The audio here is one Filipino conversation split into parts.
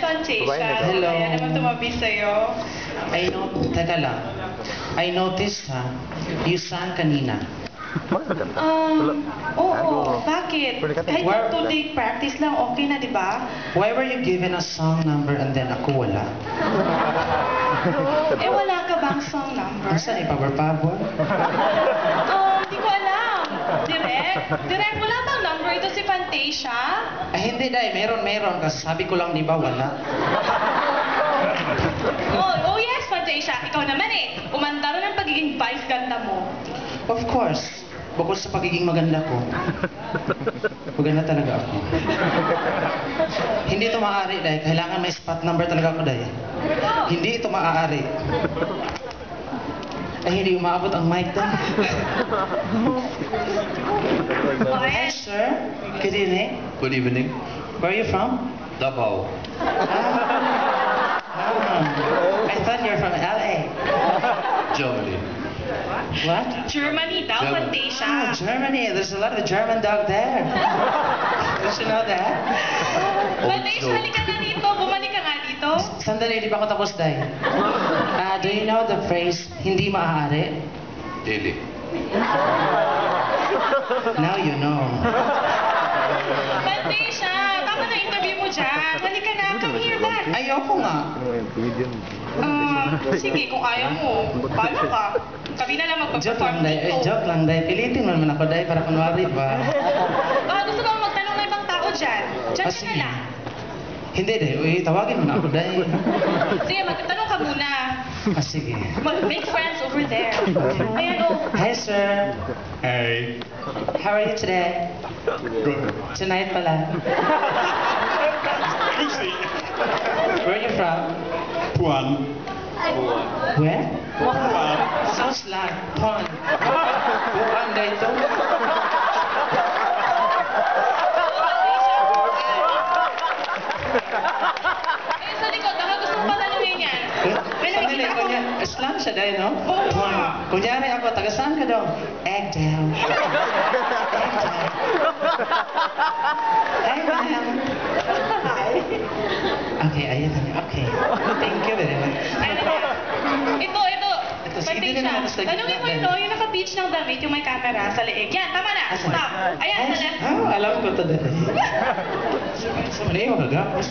Fantasia. Hello. Kaya naman tumabi sa'yo. Teka lang. I noticed you sang kanina. Oo, bakit? Kahit Where- 2-day practice lang, okay na, di ba? Why were you given a song number and then ako wala? Wala ka bang song number? Asa ni Power Pabor? Hindi ko alam. Direk, wala bang number ito si Fantasia? Ay hindi dahil, meron. Kasi sabi ko lang di ba wala? Oh yes, Fantasia. Ikaw naman umanda rin ang pagiging vice ganda mo. Of course. Bukod sa pagiging maganda ko. Maganda talaga ako. Hindi ito maaari dahil kailangan may spot number talaga ako dahil. Hindi ito maaari. Ay hindi umaabot ang mic dahil. Hi sir. Good evening. Good evening. Where are you from? Davao. I thought you were from LA. Germany. What? Germany daw, Germany. Fantasia. Germany. There's a lot of German dog there. Did you know that? Fantasia, halika na dito. Bumalik ka nga dito. Sandali, di pa ako tapos dahil. Do you know the phrase, hindi maaari? Daily. Now you know. Fantasia, tama na interview mo dyan. Halika na, come here back. Ayoko nga. Sige, kung ayaw mo, paano ka? Kami na lang Joke lang magpa-perform dahil. dito. Joke lang dahil. Pilitin mo naman ako dahil para kunwari ba? Baka gusto ko magtanong ng ibang tao dyan. Diyan ka na sige. lang. Hindi dahil. Uy, tawagin mo na ako dahil. Sige, magtanong ka muna. Sige. Make friends over there. Ayan o. Hi sir. Hey. How are you today? Good. Tonight pala. Where are you from? Puan. Where? Puan. Sounds like fun. Bukan dahil ito. Sa likod, baka gusto mo patanungin yan. May Sandali, nakikita ko. Islam siya dahil, no? Oo nga. Kunyari ako, taga saan ka daw? Eggdale. Eggdale. Okay, ayan na. Okay. Thank you very much. Ito. sige, hindi na natin sa Tanungin mo gitna. yung naka-beach ng damit, yung may camera sa leeg. Yan, tama na. Asan? Stop. Ayan, sa left. Alam ko ito dahil. Mali mo kagapos.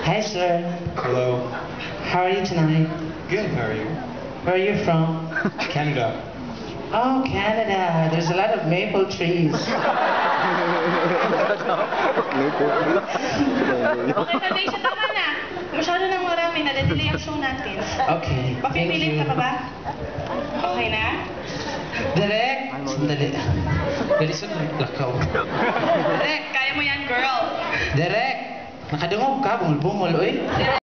Hi sir. Hello. How are you tonight? Good. How are you? Where are you from? Canada. Oh, Canada. There's a lot of maple trees. Okay, Fantasia, tama na. Masyado nang marami. Nadadelay ang show natin. Okay. Thank Papipilit you. ka pa ba? Okay na? Direk! Sandali. Dali sa lakaw. Direk! Kaya mo yan, girl. Direk! Nakadungog ka, bumul-bumul, oy.